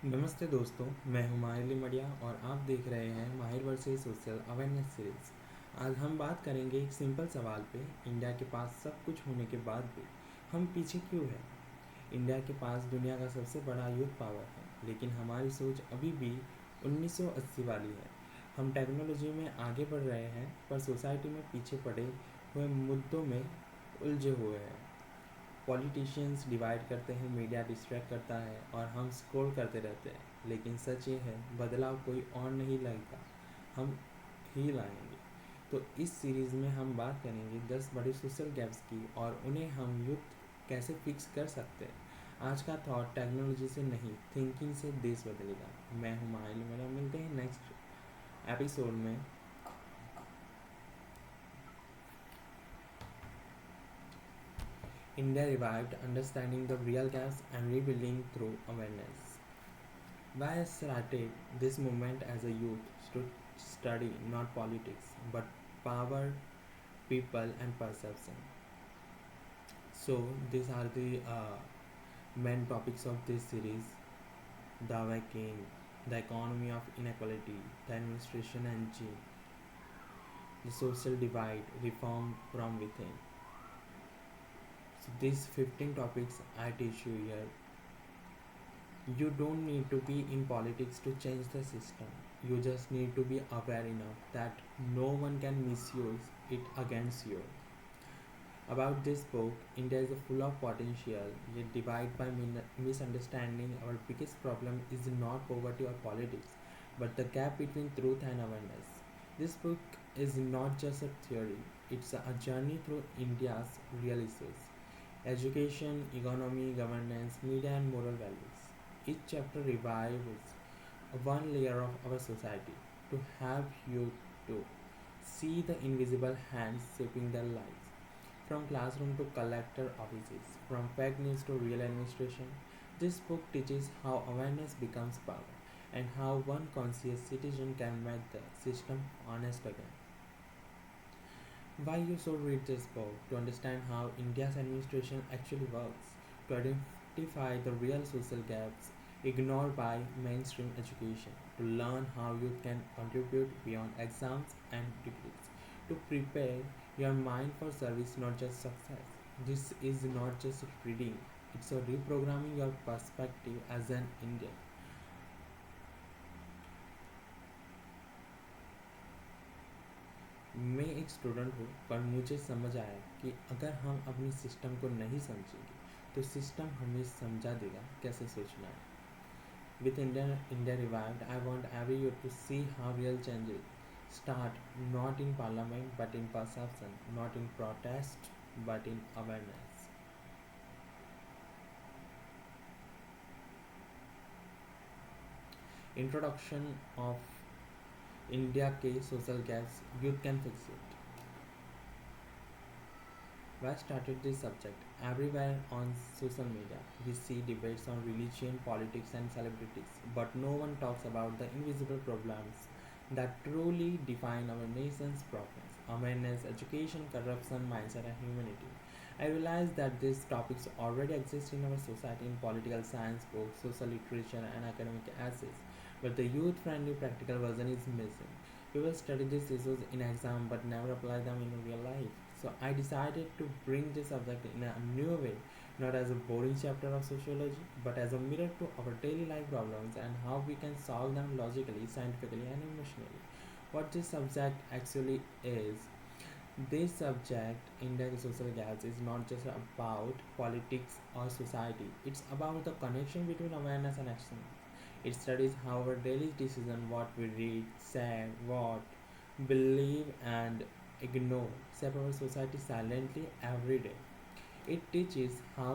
नमस्ते दोस्तों, मैं हूं मड़िया और आप देख रहे हैं माहिर वर्सेस सोशल अवेयरनेस सीरीज। आज हम बात करेंगे एक सिंपल सवाल पे। इंडिया के पास सब कुछ होने के बाद भी हम पीछे क्यों हैं? इंडिया के पास दुनिया का सबसे बड़ा यूथ पावर है, लेकिन हमारी सोच अभी भी 1980 वाली है। हम टेक्नोलॉजी में आगे बढ़ रहे हैं, पर सोसाइटी में पीछे पड़े हुए मुद्दों में उलझे हुए हैं। पॉलिटिशियंस डिवाइड करते हैं, मीडिया डिस्ट्रैक्ट करता है और हम स्क्रॉल करते रहते हैं। लेकिन सच ये है, बदलाव कोई और नहीं लाएगा, हम ही लाएंगे। तो इस सीरीज़ में हम बात करेंगे 10 बड़े सोशल गैप्स की और उन्हें हम यूथ कैसे फिक्स कर सकते हैं। आज का थॉट टेक्नोलॉजी से नहीं, थिंकिंग से देश बदलेगा। मैं हूँ मेरा, मिलते हैं नेक्स्ट एपिसोड में। India revived, understanding the real gaps and rebuilding through awareness. Why I started this movement as a youth to study not politics but power, people, and perception. So these are the main topics of this series: the Lekin, the economy of inequality, the administration engine, the social divide, reform from within. So these 15 topics I teach you here. You don't need to be in politics to change the system. You just need to be aware enough that no one can misuse it against you. About this book, India is full of potential, yet divided by misunderstanding. Our biggest problem is not poverty or politics, but the gap between truth and awareness. This book is not just a theory, it's a journey through India's real issues: education, economy, governance, media, and moral values. Each chapter revives one layer of our society to help you to see the invisible hands shaping their lives. From classroom to collector offices, from fake news to real administration, this book teaches how awareness becomes power and how one conscious citizen can make the system honest again. Why you should read this book: to understand how India's administration actually works, to identify the real social gaps ignored by mainstream education, to learn how you can contribute beyond exams and degrees, to prepare your mind for service, not just success. This is not just reading, it's a reprogramming your perspective as an Indian. मैं एक student हूँ, पर मुझे समझ आया कि अगर हम अपनी सिस्टम को नहीं समझेंगे तो सिस्टम हमें समझा देगा कैसे सोचना है. With India revived, I want every youth to see how real changes start, not in parliament but in perception, not in protest but in awareness. Introduction of India के social gaps, youth can fix it. Why started this subject? Everywhere on social media, we see debates on religion, politics, and celebrities, but no one talks about the invisible problems that truly define our nation's progress: awareness, education, corruption, mindset, and humanity. I realize that these topics already exist in our society in political science books, social literature, and academic essays, but the youth friendly practical version is missing. People study these issues in exam but never apply them in real life. So I decided to bring this subject in a new way, not as a boring chapter of sociology, but as a mirror to our daily life problems and how we can solve them logically, scientifically, and emotionally. What this subject actually is: this subject, India's social gaps, is not just about politics or society. It's about the connection between awareness and action. It studies how our daily decisions, what we read, say, what believe, and ignore, shape our society silently every day. It teaches how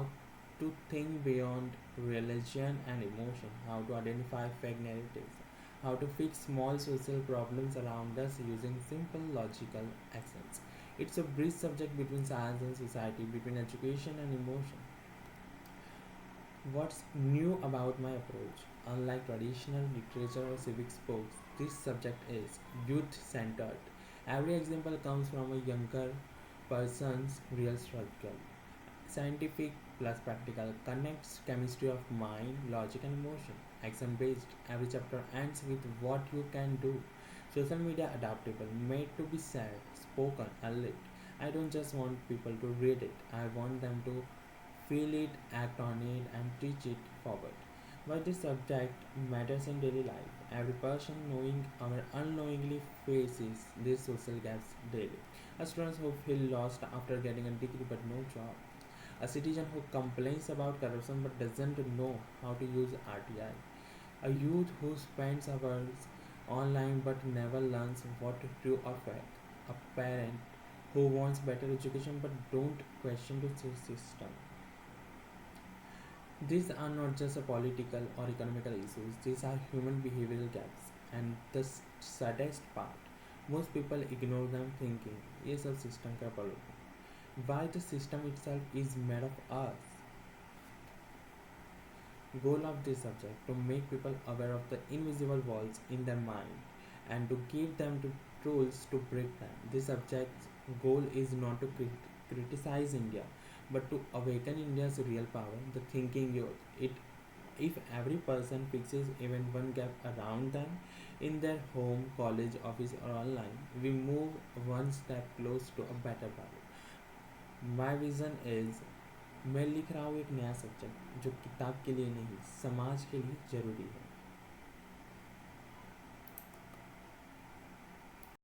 to think beyond religion and emotion, how to identify fake narratives, how to fix small social problems around us using simple logical actions. It's a bridge subject between science and society, between education and emotion. What's new about my approach? Unlike traditional literature or civics books, this subject is youth centered. Every example comes from a younger person's real struggle. Scientific plus practical connects chemistry of mind, logic, and emotion. action based. Every chapter ends with what you can do. Social media adaptable, made to be said, spoken, and lit. I don't just want people to read it, I want them to feel it, act on it, and teach it forward. Why this subject matters in daily life. Every person, knowing or unknowingly, faces these social gaps daily. A student who feels lost after getting a degree but no job. A citizen who complains about corruption but doesn't know how to use RTI. A youth who spends hours online but never learns what to do affect. A parent who wants better education but don't question the system. These are not just a political or economical issues, these are human behavioral gaps. And the saddest part, most people ignore them thinking, ये सब system का problem है. Why the system itself is made of us. Goal of this subject to make people aware of the invisible walls in their mind and to give them the tools to break them. This subject's goal is not to criticize India but to awaken India's real power, the thinking youth. It if every person fixes even one gap around them in their home, college, office, or online, we move one step close to a better world. My vision is मैं लिख रहा हूँ एक नया subject जो किताब के लिए नहीं समाज के लिए ज़रूरी है.